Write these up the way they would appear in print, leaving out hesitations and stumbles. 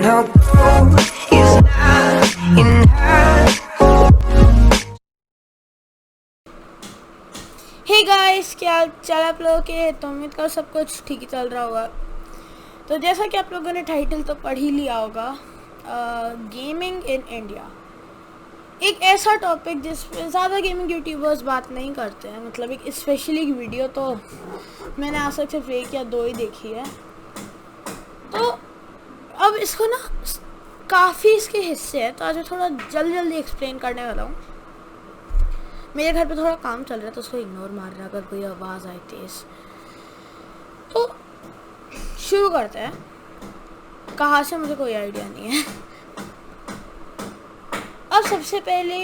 no gold is not enough. Hey guys, क्या हाल चाल आप लोगों के। तो उम्मीद करो सब कुछ ठीक ही चल रहा होगा। तो जैसा कि आप लोगों ने टाइटल तो पढ़ ही लिया होगा, गेमिंग इन इंडिया। एक ऐसा टॉपिक जिस पे ज़्यादा गेमिंग यूट्यूबर्स बात नहीं करते हैं। मतलब एक स्पेशली वीडियो तो मैंने आज तक सिर्फ एक या दो ही देखी है। तो अब इसको ना काफ़ी इसके हिस्से हैं, तो आज मैं थोड़ा जल्दी एक्सप्लेन करने वाला हूँ। मेरे घर पे थोड़ा काम चल रहा है तो उसको इग्नोर मार रहा है अगर कोई आवाज़ आए तेज़। तो शुरू करते हैं। कहाँ से मुझे कोई आइडिया नहीं है। अब सबसे पहले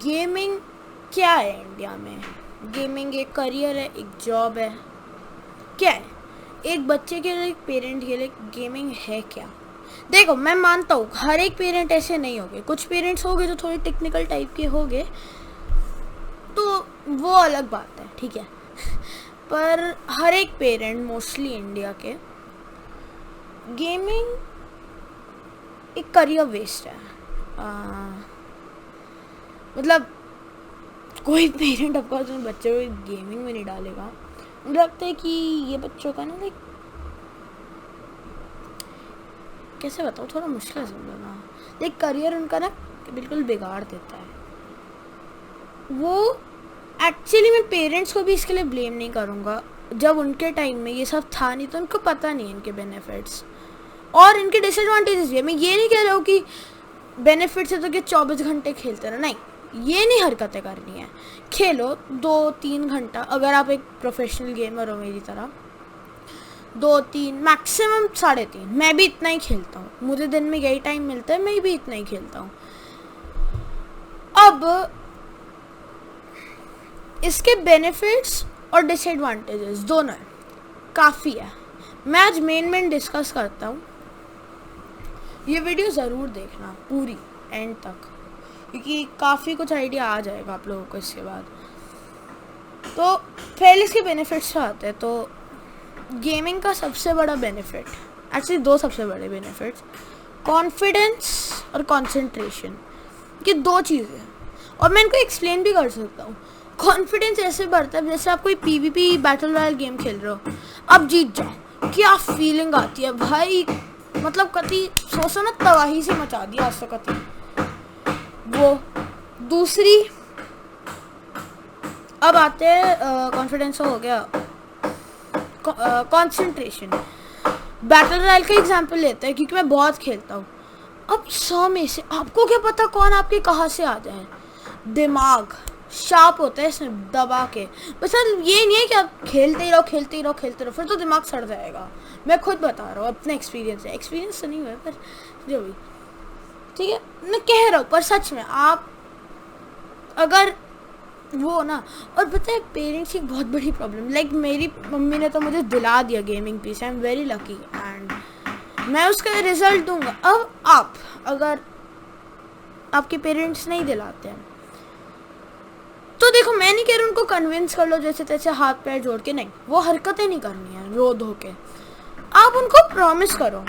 गेमिंग क्या है इंडिया में। गेमिंग एक करियर है, एक जॉब है, क्या है? एक बच्चे के लिए, एक पेरेंट के लिए गेमिंग है क्या? देखो, मैं मानता हूँ हर एक पेरेंट ऐसे नहीं होंगे। कुछ पेरेंट्स होंगे जो थोड़े टेक्निकल टाइप के होंगे, तो वो अलग बात है, ठीक है। पर हर एक पेरेंट, मोस्टली इंडिया के, गेमिंग एक करियर वेस्ट है। मतलब कोई पेरेंट ऑफकोर्स अपने बच्चे को गेमिंग में नहीं डालेगा। मुझे लगता है कि ये बच्चों का ना, लाइक, कैसे बताऊँ, थोड़ा मुश्किल है समझना। लाइक करियर उनका ना बिल्कुल बिगाड़ देता है। वो एक्चुअली मैं पेरेंट्स को भी इसके लिए ब्लेम नहीं करूँगा। जब उनके टाइम में ये सब था नहीं तो उनको पता नहीं इनके बेनिफिट्स और इनके डिसएडवांटेजेस भी है। मैं ये नहीं कह रहा हूँ कि बेनिफिट्स है तो कि 24 घंटे खेलते रहो, नहीं, ये नहीं हरकतें करनी है। खेलो 2-3 घंटा, अगर आप एक प्रोफेशनल गेमर हो मेरी तरह, 2-3 मैक्सिमम 3.5। मैं भी इतना ही खेलता हूँ, मुझे दिन में यही टाइम मिलता है, मैं भी इतना ही खेलता हूँ। अब इसके बेनिफिट्स और डिसएडवांटेजेस दोनों है, काफ़ी है। मैं आज मेन डिस्कस करता हूँ। ये वीडियो ज़रूर देखना पूरी एंड तक, क्योंकि काफ़ी कुछ आइडिया आ जाएगा आप लोगों को इसके बाद। तो पहले इसके बेनिफिट्स आते हैं। तो गेमिंग का सबसे बड़ा बेनिफिट, एक्चुअली दो सबसे बड़े बेनिफिट्स, कॉन्फिडेंस और कंसंट्रेशन। ये दो चीज़ें हैं और मैं इनको एक्सप्लेन भी कर सकता हूँ। कॉन्फिडेंस ऐसे बढ़ता है जैसे आप कोई पीवीपी बैटल रॉयल गेम खेल रहे हो, अब जीत जाओ, क्या फीलिंग आती है भाई। मतलब कति सोचो ना, तबाही से मचा दिया आज तक कति वो। दूसरी, अब आते हैं कॉन्फिडेंस हो गया, कंसंट्रेशन। बैटल रॉयल का एग्जांपल लेते हैं क्योंकि मैं बहुत खेलता हूँ। अब 100 में से आपको क्या पता कौन आपके कहाँ से आ जाए। दिमाग शार्प होता है इसमें दबा के। बस ये नहीं है कि आप खेलते ही रहो, फिर तो दिमाग सड़ जाएगा। मैं खुद बता रहा हूँ, अपना एक्सपीरियंस है। एक्सपीरियंस तो नहीं हुआ पर जो भी, ठीक है, मैं कह रहा हूँ। पर सच में आप अगर वो ना, और पता है पेरेंट्स की एक बहुत बड़ी प्रॉब्लम, लाइक मेरी मम्मी ने तो मुझे दिला दिया gaming piece, I am very lucky and मैं उसका रिजल्ट दूंगा। अब आप, अगर आपके पेरेंट्स नहीं दिलाते हैं तो देखो, मैं नहीं कह रही उनको कन्विंस कर लो जैसे तैसे हाथ पैर जोड़ के, नहीं, वो हरकतें नहीं करनी है रो धो के। आप उनको प्रॉमिस करो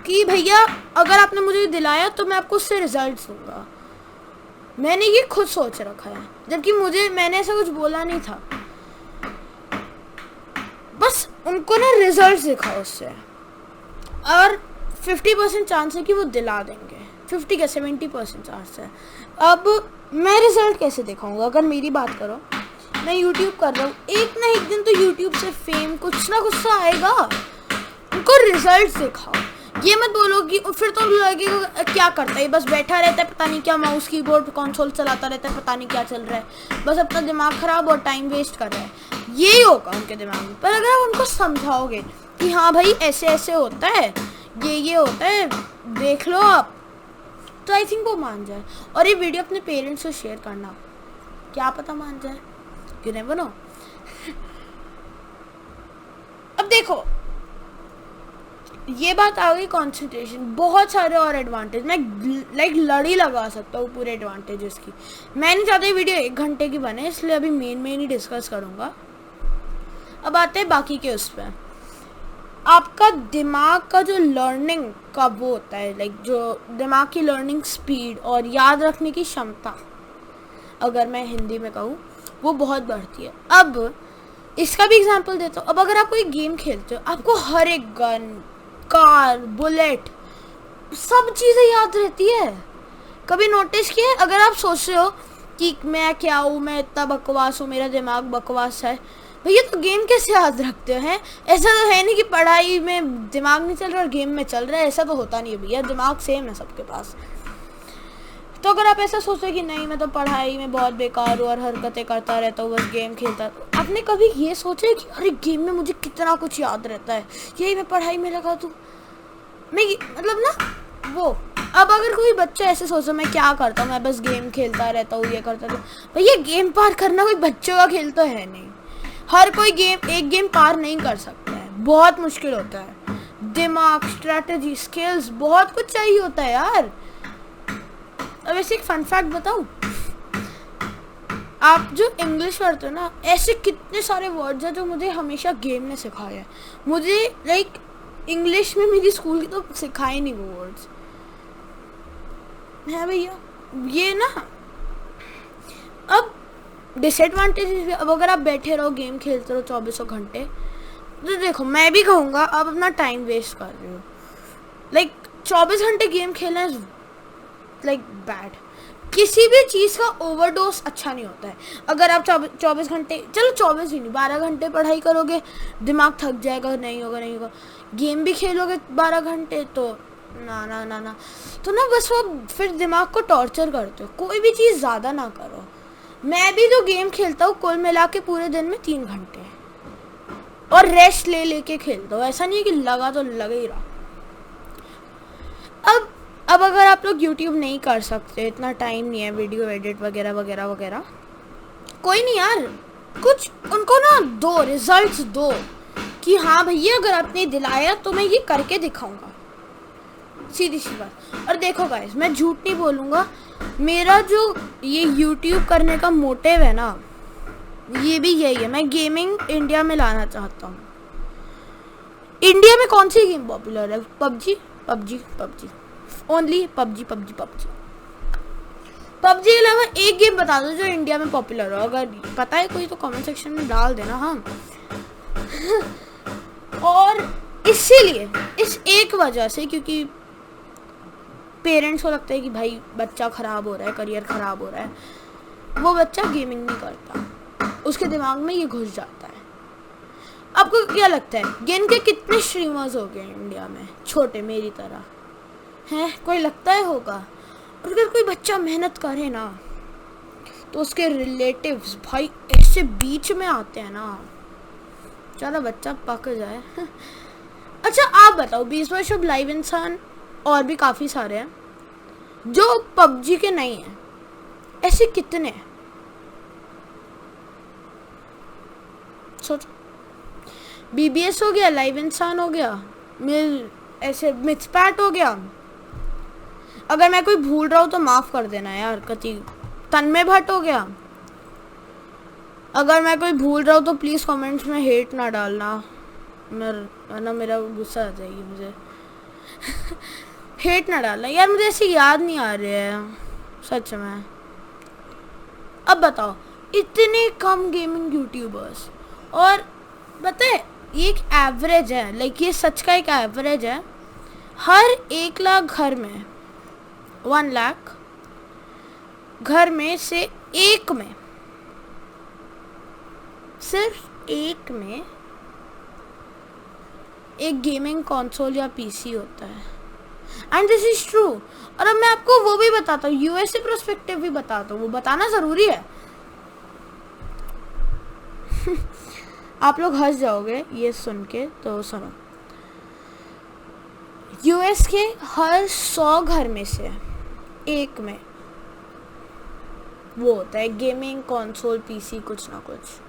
कि भैया अगर आपने मुझे दिलाया तो मैं आपको उससे रिजल्ट दूंगा। मैंने ये खुद सोच रखा है, जबकि मैंने ऐसा कुछ बोला नहीं था। बस उनको ना रिजल्ट दिखाओ उससे, और 50% चांस है कि वो दिला देंगे। 50 का 70% चांस है। अब मैं रिजल्ट कैसे दिखाऊंगा? अगर मेरी बात करो, मैं यूट्यूब कर रहा हूँ, एक ना एक दिन तो यूट्यूब से फेम कुछ ना कुछ तो आएगा। उनको रिजल्ट दिखाओ। ये मत बोलो कि फिर तो लगेगा क्या करता है, बस बैठा रहता है, पता नहीं क्या माउस कीबोर्ड कंसोल चलाता रहता है, पता नहीं क्या चल रहा है, बस अपना दिमाग खराब और टाइम वेस्ट कर रहा है। यही होगा उनके दिमाग में। पर अगर आप उनको समझाओगे कि हाँ भाई ऐसे ऐसे होता है, ये होता है, देख लो आप, तो आई थिंक वो मान जाए। और ये वीडियो अपने पेरेंट्स से शेयर करना, क्या पता मान जाए, यू नेवर नो। अब देखो, ये बात आ गई कंसंट्रेशन। बहुत सारे और एडवांटेज, मैं लाइक लड़ी लगा सकता हूँ पूरे एडवांटेजेस की। मैं नहीं चाहता वीडियो 1 घंटे की बने, इसलिए अभी मेन ही डिस्कस करूँगा। अब आते हैं बाकी के उस पर। आपका दिमाग का जो लर्निंग का वो होता है, लाइक जो दिमाग की लर्निंग स्पीड और याद रखने की क्षमता, अगर मैं हिंदी में कहूँ, वो बहुत बढ़ती है। अब इसका भी एग्जांपल देता हूँ। अब अगर आप कोई गेम खेलते हो, आपको हर एक गन, कार, बुलेट, सब चीज़ें याद रहती है। कभी नोटिस किया है, अगर आप सोच रहे हो कि मैं क्या हूँ, मैं इतना बकवास हूँ, मेरा दिमाग बकवास है, भैया तो गेम कैसे याद रखते हैं? ऐसा तो है नहीं कि पढ़ाई में दिमाग नहीं चल रहा और गेम में चल रहा है, ऐसा तो होता नहीं है भैया, दिमाग सेम है सबके पास। तो अगर आप ऐसा सोचते कि नहीं मैं तो पढ़ाई में बहुत बेकार हूँ और हरकतें करता रहता हूँ, बस गेम खेलता, तो आपने कभी ये सोचा कि अरे गेम में मुझे कितना कुछ याद रहता है, यही मैं पढ़ाई में लगा दूँ? मैं मतलब ना वो, अब अगर कोई बच्चा ऐसे सोचो मैं क्या करता हूँ, मैं बस गेम खेलता रहता हूँ, ये करता रहता, भैया गेम पार करना कोई बच्चों का खेल तो है नहीं। हर कोई एक गेम पार नहीं कर सकता है, बहुत मुश्किल होता है। दिमाग, स्ट्रेटजी, स्किल्स, बहुत कुछ चाहिए होता है यार। अब ऐसे एक फन फैक्ट बताऊं, आप जो इंग्लिश पढ़ते हो ना, ऐसे कितने सारे वर्ड्स हैं जो मुझे हमेशा गेम ने सिखाया है। मुझे लाइक इंग्लिश में मेरी स्कूल की तो सिखाए नहीं वो वर्ड्स है भैया। ये ना अब डिसएडवांटेज, अब अगर आप बैठे रहो गेम खेलते रहो 24 घंटे, तो देखो मैं भी कहूँगा आप अपना टाइम वेस्ट कर रहे हो। लाइक 24 घंटे गेम खेलना इज लाइक बैड। किसी भी चीज़ का ओवरडोज अच्छा नहीं होता है। अगर आप 24 घंटे, चलो 24 ही नहीं, 12 घंटे पढ़ाई करोगे, दिमाग थक जाएगा, नहीं होगा। गेम भी खेलोगे 12 घंटे तो ना ना ना ना, तो ना बस वो फिर दिमाग को टॉर्चर करते हो। कोई भी चीज़ ज़्यादा ना करो। मैं भी तो गेम खेलता हूँ कुल मिला के पूरे दिन में 3 घंटे, और रेस्ट ले लेके खेलता हूँ, ऐसा नहीं है कि लगा तो लगा ही रहा। अब अगर आप लोग YouTube नहीं कर सकते, इतना टाइम नहीं है वीडियो एडिट वगैरह वगैरह वगैरह, कोई नहीं यार, कुछ उनको ना दो रिजल्ट्स दो कि हाँ भैया अगर आपने दिलाया तो मैं ये करके दिखाऊंगा, सीधी सी बात। और देखो गाइस, मैं झूठ नहीं बोलूँगा, मेरा जो ये YouTube करने का मोटिव है ना, ये भी यही है। मैं गेमिंग इंडिया में लाना चाहता हूँ। इंडिया में कौन सी गेम पॉपुलर है? PUBG, only PUBG. पबजी के अलावा एक गेम बता दो जो इंडिया में पॉपुलर हो, अगर पता है कोई तो कमेंट सेक्शन में डाल देना। हाँ और इसीलिए इस एक वजह से, क्योंकि पेरेंट्स को लगता है कि भाई बच्चा ख़राब हो रहा है, करियर ख़राब हो रहा है, वो बच्चा गेमिंग नहीं करता, उसके दिमाग में ये घुस जाता है। आपको क्या लगता है गेम के कितने स्ट्रीमर्स हो गए इंडिया में, छोटे मेरी तरह हैं? कोई लगता है होगा? और अगर कोई बच्चा मेहनत करे ना, तो उसके रिलेटिव्स भाई ऐसे बीच में आते हैं ना, चलो बच्चा पक जाए। अच्छा आप बताओ, 20 वर्ष अब लाइव इंसान और भी काफ़ी सारे हैं जो पबजी के नहीं हैं, ऐसे कितने हैं? सोचो, BBS हो गया, लाइव इंसान हो गया, ऐसे मिथपैट हो गया। अगर मैं कोई भूल रहा हूँ तो माफ़ कर देना यार, कति तन्मय भट्ट हो गया। अगर मैं कोई भूल रहा हूँ तो प्लीज़ कमेंट्स में हेट ना डालना, वरना मेरा गुस्सा आ जाएगी मुझे। हेट ना डालना यार, मुझे ऐसे याद नहीं आ रहे हैं सच में। अब बताओ, इतने कम गेमिंग यूट्यूबर्स, और बताए ये एक एवरेज है, लाइक ये सच का एक एवरेज है। हर 1 लाख घर में, 1 लाख घर में से एक में, सिर्फ एक में एक गेमिंग कंसोल या पीसी होता है। And this is true. और अब मैं आपको वो भी बताता हूँ, यूएसए प्रोस्पेक्टिव भी बताता हूँ, वो बताना ज़रूरी है। आप लोग हंस जाओगे ये सुन के, तो सुनो। यूएस के हर 100 घर में से एक में वो होता है गेमिंग कंसोल, पीसी, कुछ ना कुछ।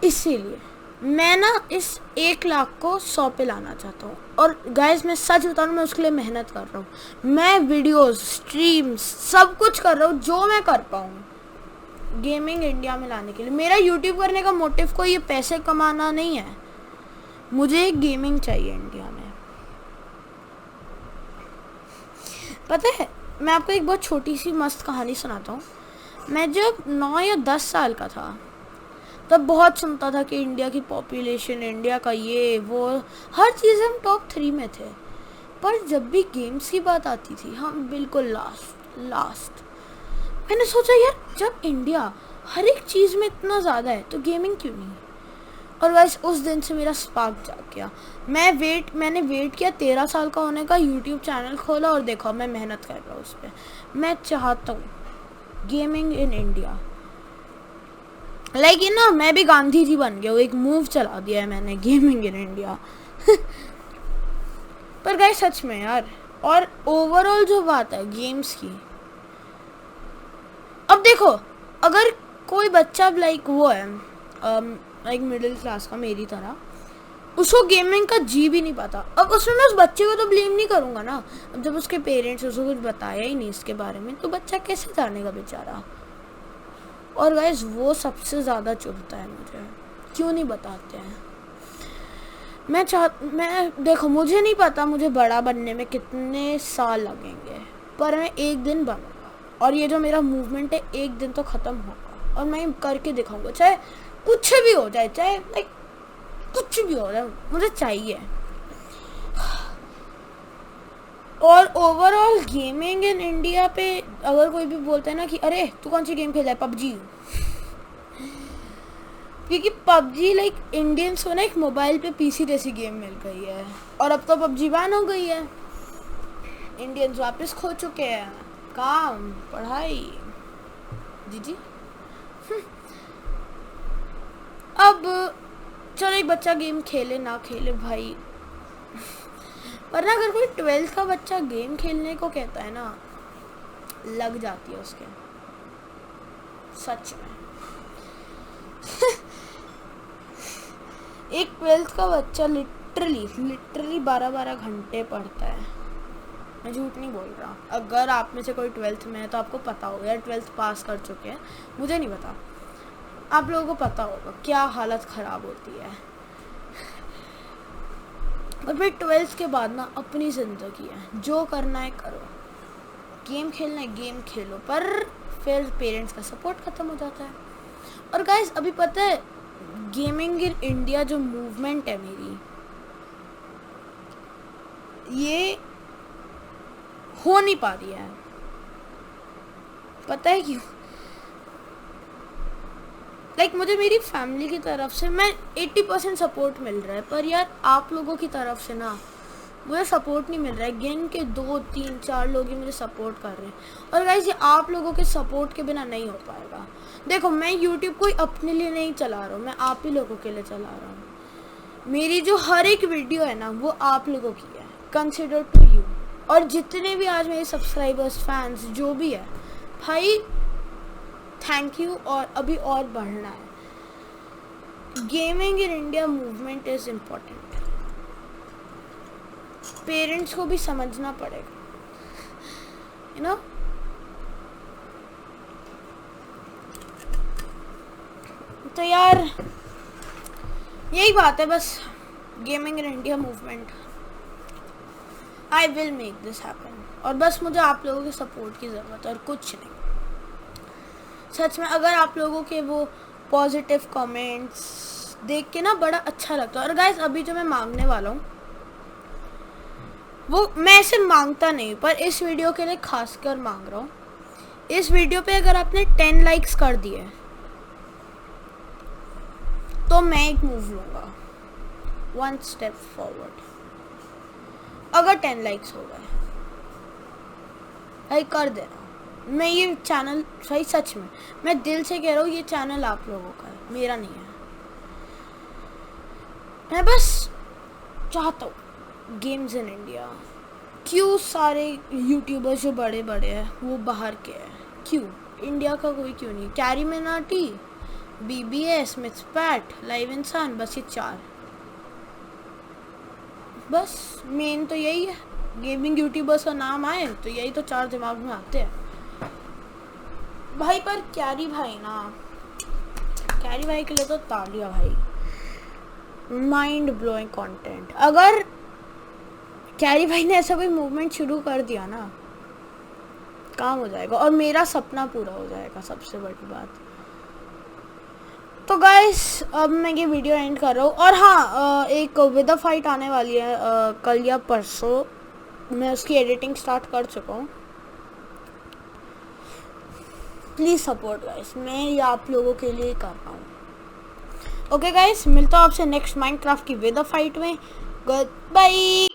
इसीलिए मैं ना इस 1 लाख को 100 पे लाना चाहता हूँ। और गाइस मैं सच बता रहा हूँ, मैं उसके लिए मेहनत कर रहा हूँ। मैं वीडियोस, स्ट्रीम्स, सब कुछ कर रहा हूँ जो मैं कर पाऊँ गेमिंग इंडिया में लाने के लिए। मेरा यूट्यूब करने का मोटिव कोई ये पैसे कमाना नहीं है। मुझे गेमिंग चाहिए इंडिया में। पता है, मैं आपको एक बहुत छोटी सी मस्त कहानी सुनाता हूँ। मैं जब 9 या 10 साल का था तब बहुत सुनता था कि इंडिया की पॉपुलेशन, इंडिया का ये वो, हर चीज़ हम टॉप 3 में थे। पर जब भी गेम्स की बात आती थी हम बिल्कुल लास्ट। मैंने सोचा यार, जब इंडिया हर एक चीज़ में इतना ज़्यादा है तो गेमिंग क्यों नहीं? और वैसे उस दिन से मेरा स्पार्क जाग गया। मैंने वेट किया 13 साल का होने का, यूट्यूब चैनल खोला और देखा मैं मेहनत कर रहा हूँ उस पर। मैं चाहता हूँ गेमिंग इन इंडिया, लाइक ना मैं भी गांधी जी बन गया हूँ, एक मूव चला दिया है मैंने, गेमिंग इन इंडिया। पर गाइस सच में यार, और ओवरऑल जो बात है गेम्स की, अब देखो अगर कोई बच्चा लाइक वो है लाइक मिडिल क्लास का मेरी तरह, उसको गेमिंग का जी भी नहीं पता, अब उसमें मैं उस बच्चे को तो ब्लेम नहीं करूँगा ना। अब जब उसके पेरेंट्स उसको कुछ बताया ही नहीं इसके बारे में तो बच्चा कैसे जानेगा बेचारा। और गाइस वो सबसे ज़्यादा चुभता है मुझे, क्यों नहीं बताते हैं। मैं देखो, मुझे नहीं पता मुझे बड़ा बनने में कितने साल लगेंगे, पर मैं एक दिन बनूंगा और ये जो मेरा मूवमेंट है एक दिन तो ख़त्म होगा और मैं करके दिखाऊंगा, चाहे कुछ भी हो जाए, चाहे लाइक कुछ भी हो जाए, मुझे चाहिए। और ओवरऑल गेमिंग इन इंडिया पे अगर कोई भी बोलता है ना कि अरे तू कौन सी गेम खेला है, पबजी, क्योंकि पबजी लाइक इंडियंस को ना एक मोबाइल पे पीसी जैसी गेम मिल गई है और अब तो पबजी बैन हो गई है। इंडियंस वापस खो चुके हैं काम, पढ़ाई, जी। अब चलो एक बच्चा गेम खेले ना खेले भाई, पर ना अगर कोई 12th का बच्चा गेम खेलने को कहता है ना, लग जाती है उसके, सच में। एक 12th का बच्चा लिटरली 12 घंटे पढ़ता है, मैं झूठ नहीं बोल रहा। अगर आप में से कोई 12th में है तो आपको पता होगा, यार 12th पास कर चुके हैं, मुझे नहीं पता, आप लोगों को पता होगा क्या हालत ख़राब होती है। और फिर 12th के बाद ना अपनी ज़िंदगी है, जो करना है करो, गेम खेलना है गेम खेलो, पर फिर पेरेंट्स का सपोर्ट ख़त्म हो जाता है। और गाइस अभी पता है गेमिंग इन इंडिया जो मूवमेंट है मेरी, ये हो नहीं पा रही है, पता है क्यों? लाइक मुझे मेरी फैमिली की तरफ से मैं 80% सपोर्ट मिल रहा है, पर यार आप लोगों की तरफ से ना मुझे सपोर्ट नहीं मिल रहा है। गिन के 2 3 4 लोग ही मुझे सपोर्ट कर रहे हैं, और गाइस ये आप लोगों के सपोर्ट के बिना नहीं हो पाएगा। देखो मैं यूट्यूब कोई अपने लिए नहीं चला रहा हूँ, मैं आप ही लोगों के लिए चला रहा हूँ। मेरी जो हर एक वीडियो है ना वो आप लोगों की है, कंसिडर टू यू। और जितने भी आज मेरे सब्सक्राइबर्स, फैंस जो भी है भाई, थैंक यू, और अभी और बढ़ना है। Gaming in India movement is important, parents को भी समझना पड़ेगा, यू नो। तो यार यही बात है बस, gaming in India movement, I will make this happen. और बस मुझे आप लोगों के सपोर्ट की ज़रूरत है और कुछ नहीं। सच में अगर आप लोगों के वो पॉजिटिव कमेंट्स देख के ना बड़ा अच्छा लगता है। और गाइस अभी जो मैं मांगने वाला हूँ वो मैं ऐसे मांगता नहीं, पर इस वीडियो के लिए खासकर मांग रहा हूँ। इस वीडियो पे अगर आपने 10 लाइक्स कर दिए तो मैं एक मूव लूँगा, 1 स्टेप फॉरवर्ड। अगर 10 लाइक्स हो गए भाई कर देना। मैं ये चैनल भाई सच में मैं दिल से कह रहा हूँ, ये चैनल आप लोगों का है, मेरा नहीं है। मैं बस चाहता हूँ गेम्स इन इंडिया। क्यों सारे यूट्यूबर्स जो बड़े बड़े हैं वो बाहर के हैं, क्यों इंडिया का कोई क्यों नहीं? Carry Minati, BBS, Mythpat, live इंसान, बस ये 4, बस मेन तो यही है। गेमिंग यूट्यूबर्स का नाम आए तो यही तो 4 दिमाग में आते हैं भाई। पर कैरी भाई ना, कैरी भाई के लिए तो तालियां भाई, माइंड ब्लोइंग कंटेंट। अगर कैरी भाई ने ऐसा कोई मूवमेंट शुरू कर दिया ना, काम हो जाएगा और मेरा सपना पूरा हो जाएगा, सबसे बड़ी बात। तो गाइस अब मैं ये वीडियो एंड कर रहा हूँ। और हाँ, एक विद अ फाइट आने वाली है कल या परसों, मैं उसकी एडिटिंग स्टार्ट कर चुका हूँ। प्लीज़ सपोर्ट गाइस, मैं ये आप लोगों के लिए कर रहा हूँ। ओके गाइस, मिलता हूँ आपसे नेक्स्ट माइनक्राफ्ट की विद अ फाइट में। Good bye.